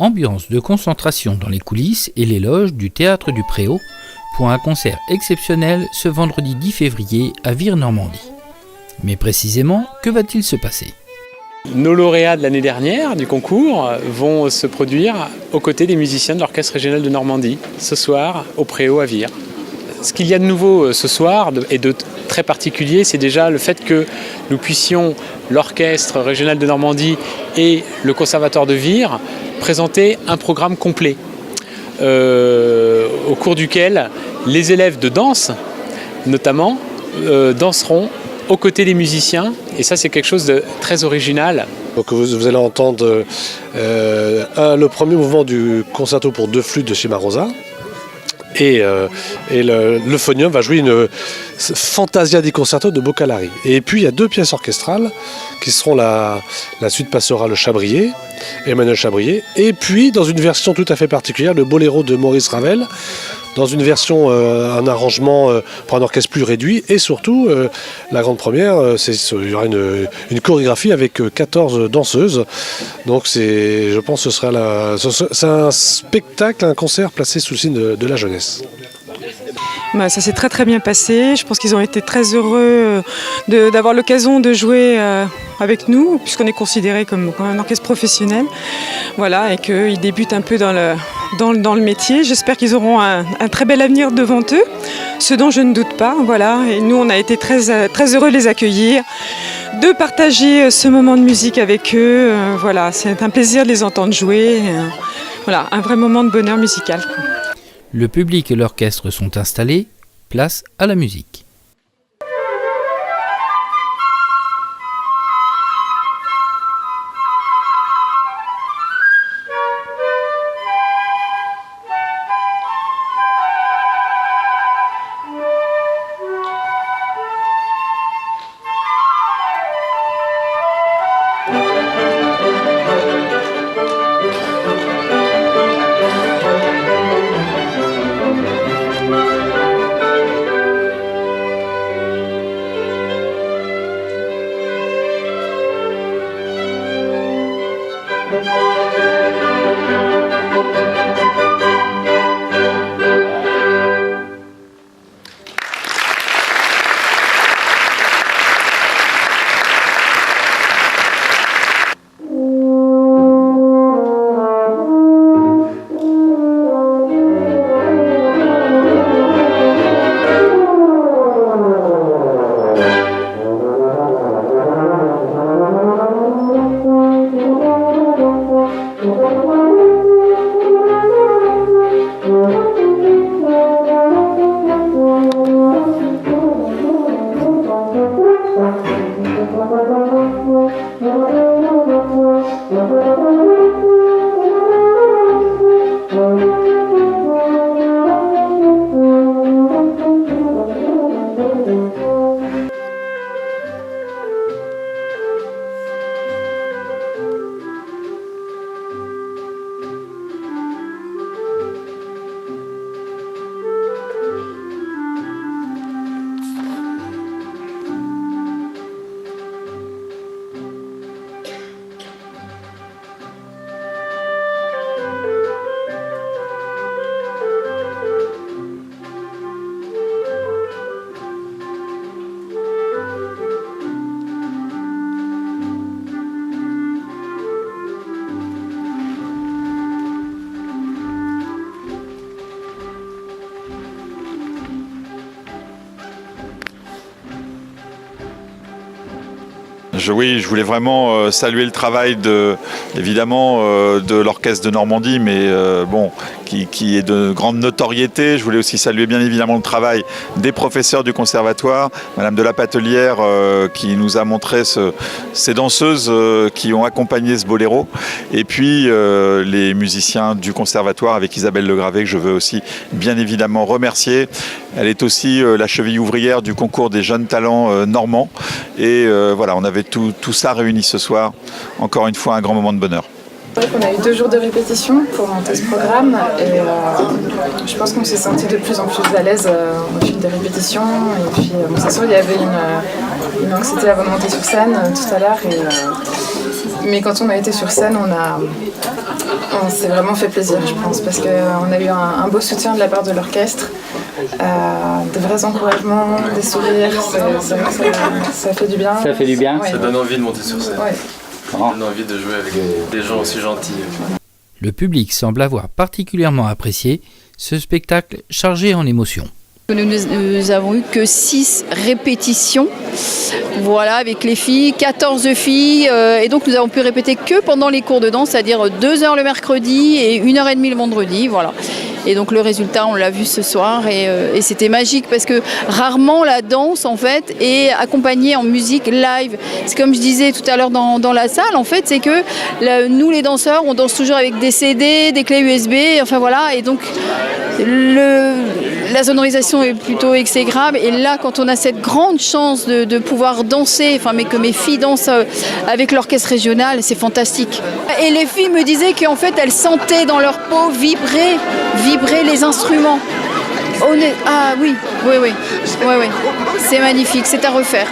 Ambiance de concentration dans les coulisses et les loges du Théâtre du Préau pour un concert exceptionnel ce vendredi 10 février à Vire-Normandie. Mais précisément, que va-t-il se passer ? Nos lauréats de l'année dernière du concours vont se produire aux côtés des musiciens de l'Orchestre régional de Normandie, ce soir au Préau à Vire. Ce qu'il y a de nouveau ce soir et de très particulier, c'est déjà le fait que nous puissions, l'Orchestre régional de Normandie et le Conservatoire de Vire, présenter un programme complet au cours duquel les élèves de danse, notamment, danseront aux côtés des musiciens, et ça c'est quelque chose de très original. Donc vous allez entendre le premier mouvement du concerto pour deux flûtes de Cimarosa, et l'euphonium va jouer une Fantasia di Concerto de Boccalari. Et puis il y a deux pièces orchestrales qui seront la suite pastorale Chabrier, Emmanuel Chabrier, et puis dans une version tout à fait particulière, le Boléro de Maurice Ravel, dans une version, un arrangement pour un orchestre plus réduit, et surtout, la grande première, il y aura une chorégraphie avec 14 danseuses. Donc je pense que c'est un spectacle, un concert placé sous le signe de la jeunesse. Ça s'est très très bien passé. Je pense qu'ils ont été très heureux d'avoir l'occasion de jouer avec nous, puisqu'on est considéré comme un orchestre professionnel. Voilà, et qu'ils débutent un peu dans le métier. J'espère qu'ils auront un très bel avenir devant eux, ce dont je ne doute pas. Voilà. Et nous, on a été très, très heureux de les accueillir, de partager ce moment de musique avec eux. Voilà, c'est un plaisir de les entendre jouer. Voilà, un vrai moment de bonheur musical. Le public et l'orchestre sont installés, place à la musique. Je voulais vraiment saluer le travail évidemment de l'Orchestre de Normandie, mais qui est de grande notoriété. Je voulais aussi saluer bien évidemment le travail des professeurs du conservatoire, Madame de la Patelière qui nous a montré ces danseuses qui ont accompagné ce boléro, et puis les musiciens du conservatoire avec Isabelle Legravé, que je veux aussi bien évidemment remercier. Elle est aussi la cheville ouvrière du concours des jeunes talents normands, et voilà, on avait tout ça réuni ce soir. Encore une fois, un grand moment de bonheur. On a eu 2 jours de répétition pour monter ce programme, et je pense qu'on s'est senti de plus en plus à l'aise au fil des répétitions. Et puis, c'est sûr, il y avait une anxiété avant de monter sur scène tout à l'heure. Mais quand on a été sur scène, On s'est vraiment fait plaisir, je pense, parce qu'on a eu un beau soutien de la part de l'orchestre, de vrais encouragements, des sourires, c'est vrai que ça fait du bien. Ça fait du bien. Ouais. Ça donne envie de monter sur scène. Ouais. Ça donne envie de jouer avec des gens aussi gentils. Le public semble avoir particulièrement apprécié ce spectacle chargé en émotions. Nous avons eu que 6 répétitions, voilà, avec les filles, 14 filles, et donc nous avons pu répéter que pendant les cours de danse, c'est-à-dire 2 heures le mercredi et 1h30 le vendredi, voilà. Et donc le résultat, on l'a vu ce soir et c'était magique parce que rarement la danse en fait est accompagnée en musique live. C'est comme je disais tout à l'heure dans la salle, en fait, c'est que nous les danseurs, on danse toujours avec des CD, des clés USB, enfin voilà, et donc la sonorisation est plutôt exécrable. Et là, quand on a cette grande chance de pouvoir danser, enfin, mais que mes filles dansent avec l'orchestre régional, c'est fantastique. Et les filles me disaient qu'en fait, elles sentaient dans leur peau vibrer les instruments. Ah oui, c'est magnifique, c'est à refaire.